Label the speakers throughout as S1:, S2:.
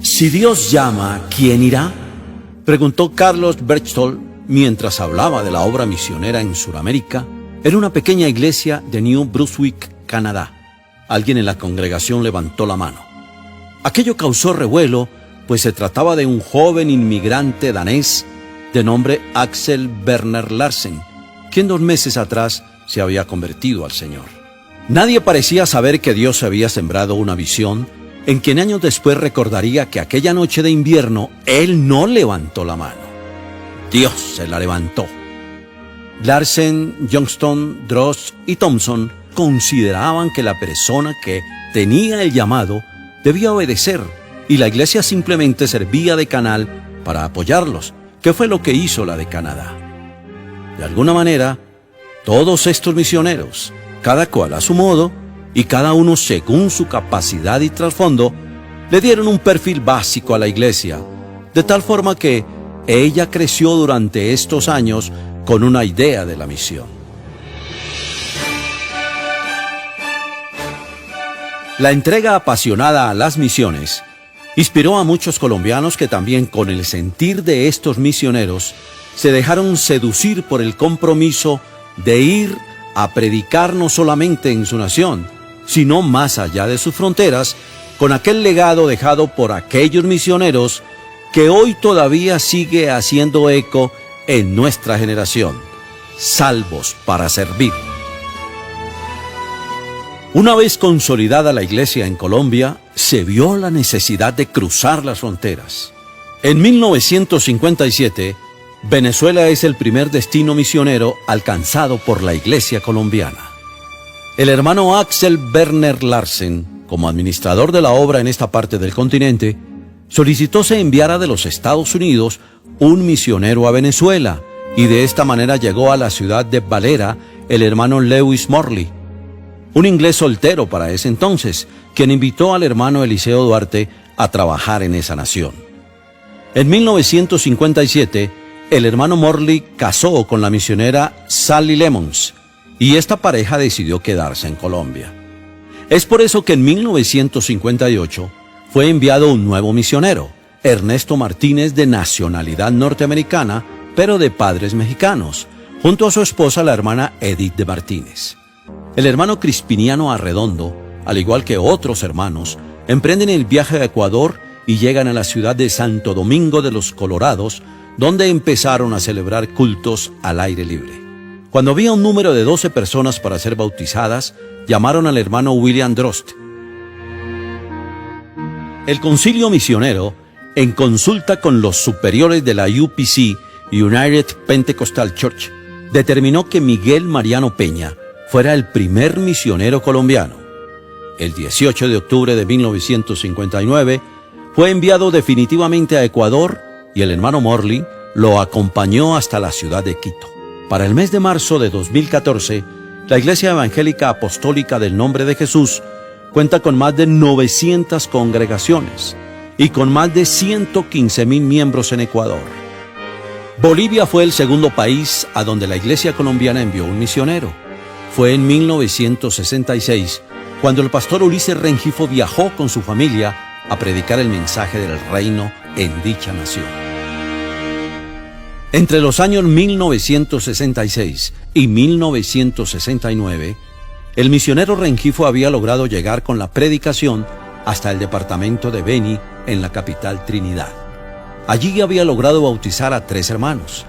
S1: Si Dios llama, ¿quién irá?, preguntó Carlos Berchtold mientras hablaba de la obra misionera en Sudamérica, en una pequeña iglesia de New Brunswick, Canadá. Alguien en la congregación levantó la mano. Aquello causó revuelo, pues se trataba de un joven inmigrante danés de nombre Axel Werner Larsen, quien 2 meses atrás se había convertido al Señor. Nadie parecía saber que Dios había sembrado una visión en quien años después recordaría que aquella noche de invierno él no levantó la mano. Dios se la levantó. Larsen, Johnston, Drost y Thompson consideraban que la persona que tenía el llamado debía obedecer y la iglesia simplemente servía de canal para apoyarlos, que fue lo que hizo la de Canadá. De alguna manera, todos estos misioneros, cada cual a su modo y cada uno según su capacidad y trasfondo, le dieron un perfil básico a la iglesia, de tal forma que ella creció durante estos años con una idea de la misión. La entrega apasionada a las misiones inspiró a muchos colombianos que también con el sentir de estos misioneros se dejaron seducir por el compromiso de ir a predicar no solamente en su nación, sino más allá de sus fronteras, con aquel legado dejado por aquellos misioneros que hoy todavía sigue haciendo eco en nuestra generación: salvos para servir. Una vez consolidada la iglesia en Colombia, se vio la necesidad de cruzar las fronteras. En 1957, Venezuela es el primer destino misionero alcanzado por la iglesia colombiana. El hermano Axel Werner Larsen, como administrador de la obra en esta parte del continente, solicitó se enviara de los Estados Unidos un misionero a Venezuela, y de esta manera llegó a la ciudad de Valera el hermano Lewis Morley, un inglés soltero para ese entonces, quien invitó al hermano Eliseo Duarte a trabajar en esa nación. En 1957, el hermano Morley casó con la misionera Sally Lemons, y esta pareja decidió quedarse en Colombia. Es por eso que en 1958 fue enviado un nuevo misionero, Ernesto Martínez, de nacionalidad norteamericana, pero de padres mexicanos, junto a su esposa, la hermana Edith de Martínez. El hermano Crispiniano Arredondo, al igual que otros hermanos, emprenden el viaje a Ecuador y llegan a la ciudad de Santo Domingo de los Colorados, donde empezaron a celebrar cultos al aire libre. Cuando había un número de 12 personas para ser bautizadas, llamaron al hermano William Drost. El concilio misionero, en consulta con los superiores de la UPC, United Pentecostal Church, determinó que Miguel Mariano Peña fuera el primer misionero colombiano. El 18 de octubre de 1959 fue enviado definitivamente a Ecuador y el hermano Morley lo acompañó hasta la ciudad de Quito. Para el mes de marzo de 2014, la Iglesia Evangélica Apostólica del Nombre de Jesús cuenta con más de 900 congregaciones y con más de 115,000 miembros en Ecuador. Bolivia fue el segundo país a donde la Iglesia colombiana envió un misionero. Fue en 1966 cuando el pastor Ulises Rengifo viajó con su familia a predicar el mensaje del reino en dicha nación. Entre los años 1966 y 1969, el misionero Rengifo había logrado llegar con la predicación hasta el departamento de Beni, en la capital Trinidad. Allí había logrado bautizar a 3 hermanos.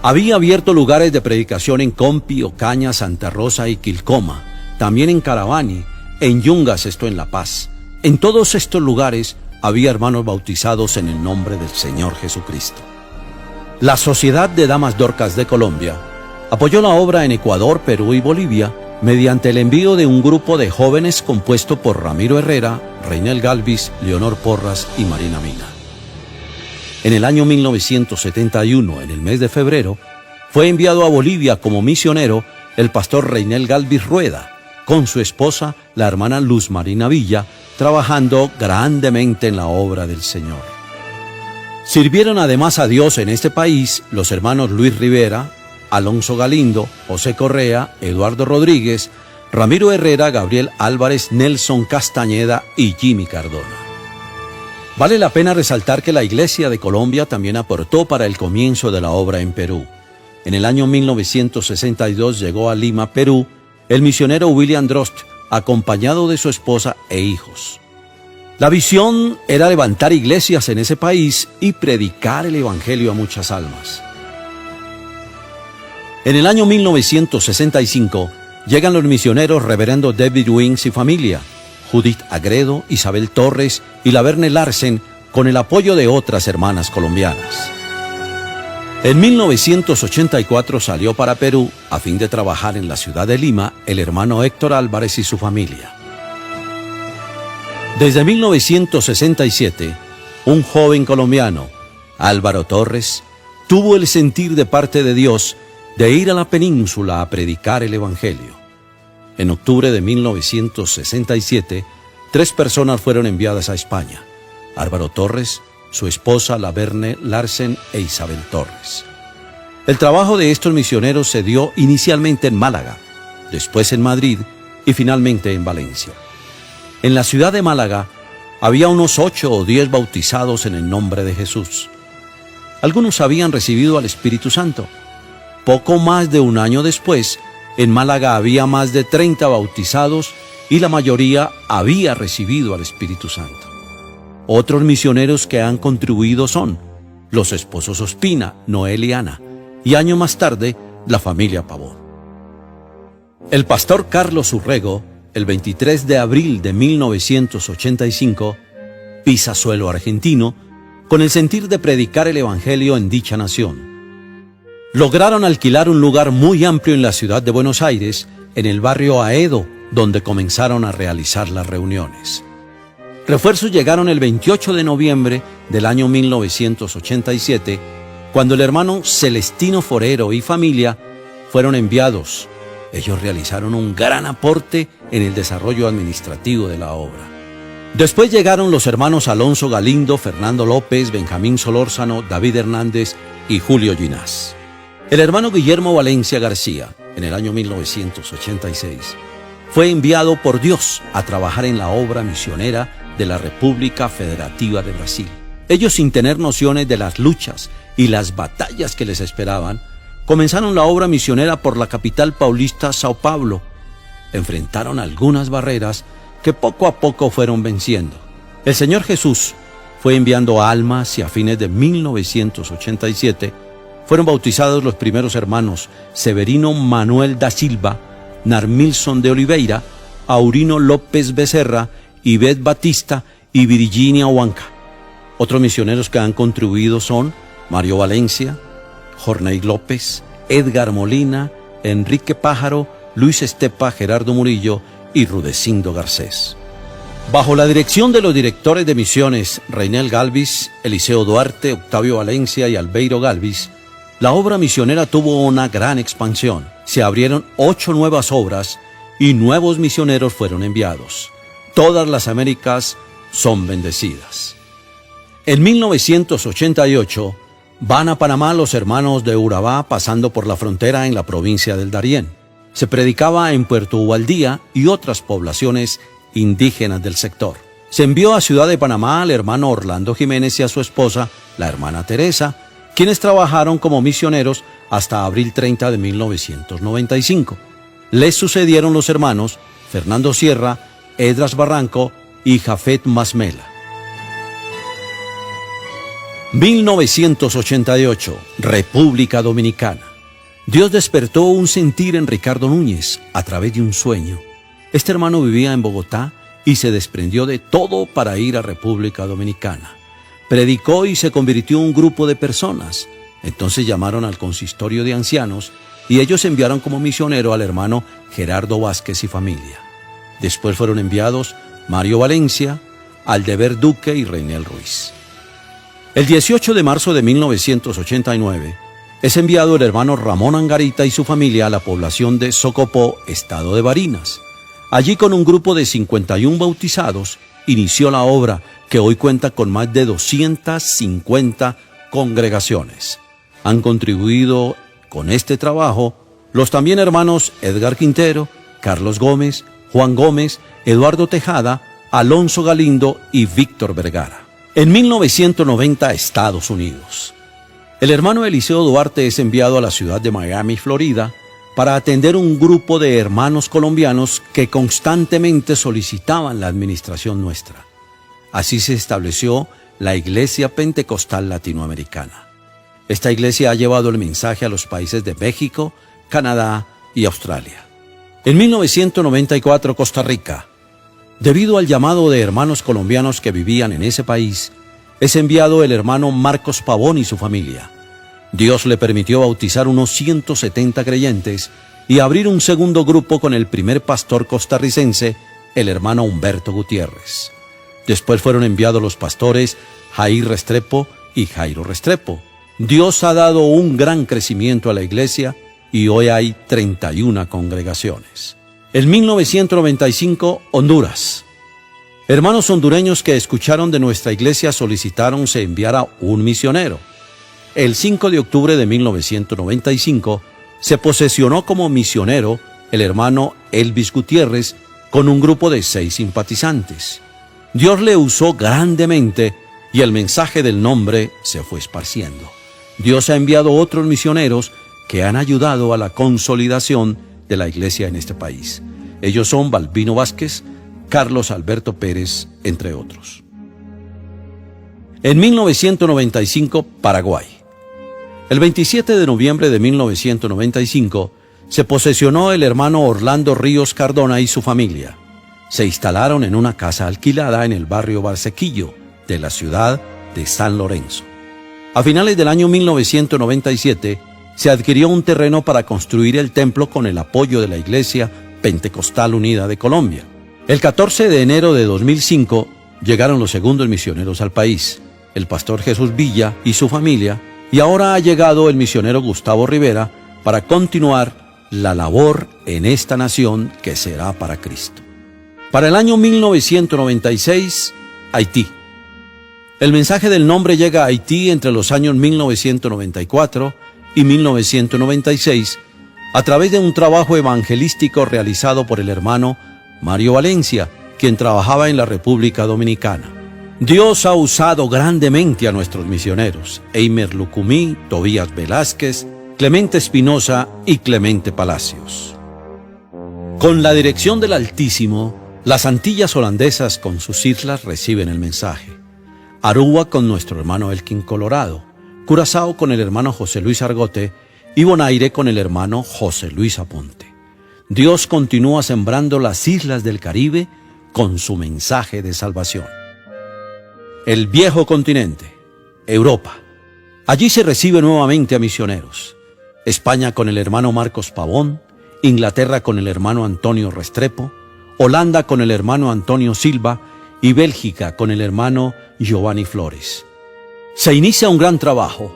S1: Había abierto lugares de predicación en Compi, Ocaña, Santa Rosa y Quilcoma, también en Caravani, en Yungas, esto en La Paz. En todos estos lugares había hermanos bautizados en el nombre del Señor Jesucristo. La Sociedad de Damas Dorcas de Colombia apoyó la obra en Ecuador, Perú y Bolivia mediante el envío de un grupo de jóvenes compuesto por Ramiro Herrera, Reinel Galvis, Leonor Porras y Marina Mina. En el año 1971, en el mes de febrero, fue enviado a Bolivia como misionero el pastor Reinel Galvis Rueda, con su esposa, la hermana Luz Marina Villa, trabajando grandemente en la obra del Señor. Sirvieron además a Dios en este país los hermanos Luis Rivera, Alonso Galindo, José Correa, Eduardo Rodríguez, Ramiro Herrera, Gabriel Álvarez, Nelson Castañeda y Jimmy Cardona. Vale la pena resaltar que la Iglesia de Colombia también aportó para el comienzo de la obra en Perú. En el año 1962 llegó a Lima, Perú, el misionero William Drost, acompañado de su esposa e hijos. La visión era levantar iglesias en ese país y predicar el Evangelio a muchas almas. En el año 1965 llegan los misioneros Reverendo David Wings y familia, Judith Agredo, Isabel Torres y Laverne Larsen, con el apoyo de otras hermanas colombianas. En 1984 salió para Perú a fin de trabajar en la ciudad de Lima el hermano Héctor Álvarez y su familia. Desde 1967, un joven colombiano, Álvaro Torres, tuvo el sentir de parte de Dios de ir a la península a predicar el Evangelio. En octubre de 1967, 3 personas fueron enviadas a España: Álvaro Torres, su esposa Laverne Larsen e Isabel Torres. El trabajo de estos misioneros se dio inicialmente en Málaga, después en Madrid y finalmente en Valencia. En la ciudad de Málaga había unos 8 o 10 bautizados en el nombre de Jesús. Algunos habían recibido al Espíritu Santo. Poco más de un año después, en Málaga había más de 30 bautizados y la mayoría había recibido al Espíritu Santo. Otros misioneros que han contribuido son los esposos Ospina, Noel y Ana, y año más tarde, la familia Pavón. El pastor Carlos Urrego, el 23 de abril de 1985, pisa suelo argentino con el sentir de predicar el Evangelio en dicha nación. Lograron alquilar un lugar muy amplio en la ciudad de Buenos Aires, en el barrio Aedo, donde comenzaron a realizar las reuniones. Refuerzos llegaron el 28 de noviembre del año 1987, cuando el hermano Celestino Forero y familia fueron enviados. Ellos realizaron un gran aporte en el desarrollo administrativo de la obra. Después llegaron los hermanos Alonso Galindo, Fernando López, Benjamín Solórzano, David Hernández y Julio Ginás. El hermano Guillermo Valencia García, en el año 1986, fue enviado por Dios a trabajar en la obra misionera de la República Federativa de Brasil. Ellos, sin tener nociones de las luchas y las batallas que les esperaban, comenzaron la obra misionera por la capital paulista, Sao Paulo. Enfrentaron algunas barreras que poco a poco fueron venciendo. El Señor Jesús fue enviando almas y a fines de 1987 fueron bautizados los primeros hermanos Severino Manuel da Silva, Narmilson de Oliveira, Aurino López Becerra, Ivette Batista y Virginia Huanca. Otros misioneros que han contribuido son Mario Valencia, Jorney López, Edgar Molina, Enrique Pájaro, Luis Estepa, Gerardo Murillo y Rudecindo Garcés. Bajo la dirección de los directores de misiones Reinel Galvis, Eliseo Duarte, Octavio Valencia y Albeiro Galvis, la obra misionera tuvo una gran expansión. Se abrieron 8 nuevas obras y nuevos misioneros fueron enviados. Todas las Américas son bendecidas. En 1988 van a Panamá los hermanos de Urabá, pasando por la frontera en la provincia del Darién. Se predicaba en Puerto Ubaldía y otras poblaciones indígenas del sector. Se envió a Ciudad de Panamá al hermano Orlando Jiménez y a su esposa, la hermana Teresa, quienes trabajaron como misioneros hasta abril 30 de 1995. Les sucedieron los hermanos Fernando Sierra, Edras Barranco y Jafet Masmela. 1988, República Dominicana. Dios despertó un sentir en Ricardo Núñez a través de un sueño. Este hermano vivía en Bogotá y se desprendió de todo para ir a República Dominicana. Predicó y se convirtió en un grupo de personas. Entonces llamaron al consistorio de ancianos y ellos enviaron como misionero al hermano Gerardo Vázquez y familia. Después fueron enviados Mario Valencia, Aldeber Duque y Reinel Ruiz. El 18 de marzo de 1989 es enviado el hermano Ramón Angarita y su familia a la población de Socopó, estado de Barinas. Allí, con un grupo de 51 bautizados, inició la obra que hoy cuenta con más de 250 congregaciones. Han contribuido con este trabajo los también hermanos Edgar Quintero, Carlos Gómez, Juan Gómez, Eduardo Tejada, Alonso Galindo y Víctor Vergara. En 1990, Estados Unidos. El hermano Eliseo Duarte es enviado a la ciudad de Miami, Florida, para atender un grupo de hermanos colombianos que constantemente solicitaban la administración nuestra. Así se estableció la Iglesia Pentecostal Latinoamericana. Esta iglesia ha llevado el mensaje a los países de México, Canadá y Australia. En 1994, Costa Rica. Debido al llamado de hermanos colombianos que vivían en ese país, es enviado el hermano Marcos Pavón y su familia. Dios le permitió bautizar unos 170 creyentes y abrir un segundo grupo con el primer pastor costarricense, el hermano Humberto Gutiérrez. Después fueron enviados los pastores Jair Restrepo y Jairo Restrepo. Dios ha dado un gran crecimiento a la iglesia y hoy hay 31 congregaciones. En 1995, Honduras. Hermanos hondureños que escucharon de nuestra iglesia solicitaron se enviara un misionero. El 5 de octubre de 1995 se posesionó como misionero el hermano Elvis Gutiérrez con un grupo de 6 simpatizantes. Dios le usó grandemente y el mensaje del nombre se fue esparciendo. Dios ha enviado otros misioneros que han ayudado a la consolidación de la iglesia en este país. Ellos son Balbino Vázquez, Carlos Alberto Pérez, entre otros. En 1995, Paraguay. El 27 de noviembre de 1995 se posesionó el hermano Orlando Ríos Cardona y su familia. Se instalaron en una casa alquilada en el barrio Barsequillo de la ciudad de San Lorenzo. A finales del año 1997 se adquirió un terreno para construir el templo con el apoyo de la Iglesia Pentecostal Unida de Colombia. El 14 de enero de 2005 llegaron los segundos misioneros al país, el pastor Jesús Villa y su familia, y ahora ha llegado el misionero Gustavo Rivera para continuar la labor en esta nación que será para Cristo. Para el año 1996, Haití. El mensaje del nombre llega a Haití entre los años 1994 y 1996 a través de un trabajo evangelístico realizado por el hermano Mario Valencia, quien trabajaba en la República Dominicana. Dios ha usado grandemente a nuestros misioneros, Eimer Lucumí, Tobías Velázquez, Clemente Espinosa y Clemente Palacios. Con la dirección del Altísimo, las Antillas holandesas con sus islas reciben el mensaje. Aruba con nuestro hermano Elkin Colorado, Curazao con el hermano José Luis Argote y Bonaire con el hermano José Luis Aponte. Dios continúa sembrando las islas del Caribe con su mensaje de salvación. El viejo continente, Europa. Allí se recibe nuevamente a misioneros. España con el hermano Marcos Pavón, Inglaterra con el hermano Antonio Restrepo, Holanda con el hermano Antonio Silva y Bélgica con el hermano Giovanni Flores. Se inicia un gran trabajo.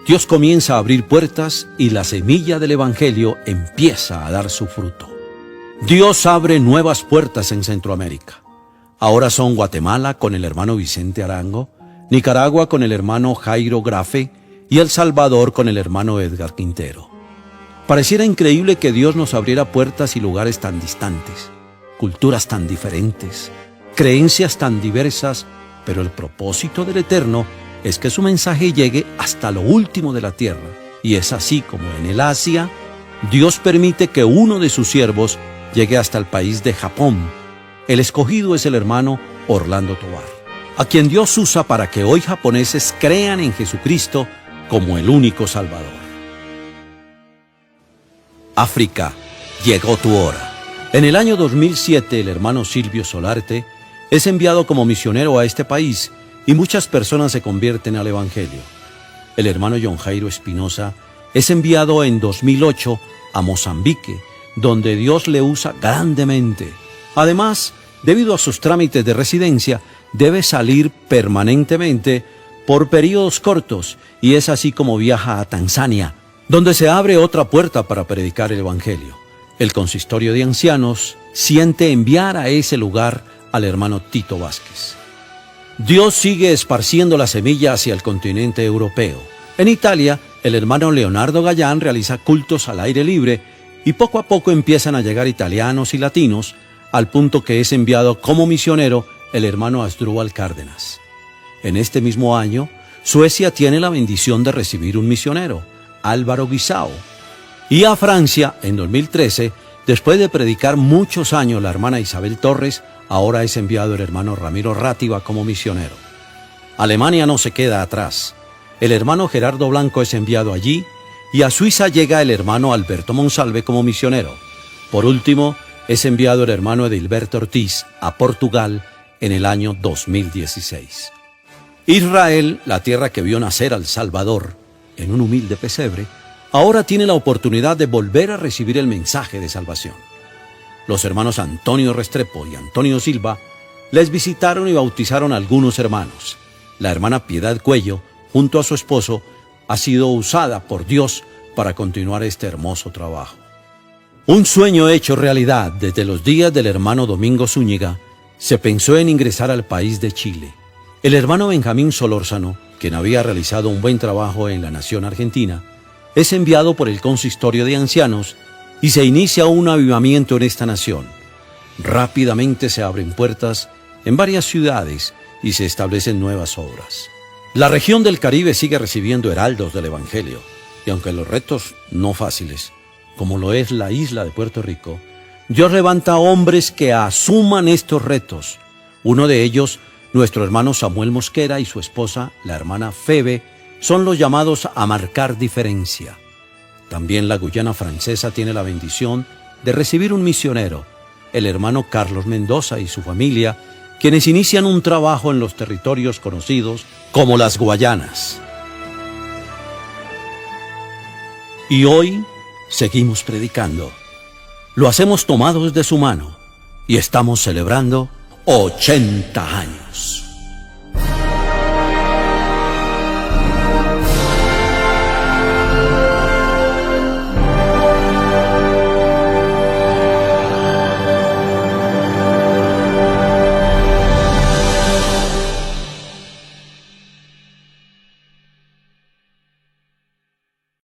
S1: Dios comienza a abrir puertas y la semilla del Evangelio empieza a dar su fruto. Dios abre nuevas puertas en Centroamérica. Ahora son Guatemala con el hermano Vicente Arango, Nicaragua con el hermano Jairo Grafe y El Salvador con el hermano Edgar Quintero. Pareciera increíble que Dios nos abriera puertas y lugares tan distantes, culturas tan diferentes, creencias tan diversas, pero el propósito del Eterno es que su mensaje llegue hasta lo último de la tierra. Y es así como en el Asia, Dios permite que uno de sus siervos llegue hasta el país de Japón. El escogido es el hermano Orlando Tovar, a quien Dios usa para que hoy japoneses crean en Jesucristo como el único Salvador. África, llegó tu hora. En el año 2007, el hermano Silvio Solarte es enviado como misionero a este país y muchas personas se convierten al Evangelio. El hermano John Jairo Espinosa es enviado en 2008 a Mozambique, donde Dios le usa grandemente. Además, debido a sus trámites de residencia, debe salir permanentemente por periodos cortos y es así como viaja a Tanzania, donde se abre otra puerta para predicar el Evangelio. El consistorio de ancianos siente enviar a ese lugar al hermano Tito Vázquez. Dios sigue esparciendo la semilla hacia el continente europeo. En Italia, el hermano Leonardo Gallán realiza cultos al aire libre y poco a poco empiezan a llegar italianos y latinos, al punto que es enviado como misionero el hermano Asdrúbal Cárdenas. En este mismo año, Suecia tiene la bendición de recibir un misionero, Álvaro Guisao. Y a Francia, en 2013, después de predicar muchos años la hermana Isabel Torres, ahora es enviado el hermano Ramiro Rátiva como misionero. Alemania no se queda atrás. El hermano Gerardo Blanco es enviado allí y a Suiza llega el hermano Alberto Monsalve como misionero. Por último, es enviado el hermano Edilberto Ortiz a Portugal en el año 2016. Israel, la tierra que vio nacer al Salvador en un humilde pesebre, ahora tiene la oportunidad de volver a recibir el mensaje de salvación. Los hermanos Antonio Restrepo y Antonio Silva les visitaron y bautizaron a algunos hermanos. La hermana Piedad Cuello, junto a su esposo, ha sido usada por Dios para continuar este hermoso trabajo. Un sueño hecho realidad desde los días del hermano Domingo Zúñiga, se pensó en ingresar al país de Chile. El hermano Benjamín Solórzano, quien había realizado un buen trabajo en la nación argentina, es enviado por el consistorio de ancianos y se inicia un avivamiento en esta nación. Rápidamente se abren puertas en varias ciudades y se establecen nuevas obras. La región del Caribe sigue recibiendo heraldos del Evangelio, y aunque los retos no fáciles, como lo es la isla de Puerto Rico, Dios levanta hombres que asuman estos retos. Uno de ellos, nuestro hermano Samuel Mosquera y su esposa, la hermana Febe, son los llamados a marcar diferencia. También la Guyana francesa tiene la bendición de recibir un misionero, el hermano Carlos Mendoza y su familia, quienes inician un trabajo en los territorios conocidos como las Guayanas. Y hoy seguimos predicando. Lo hacemos tomados de su mano y estamos celebrando 80 años.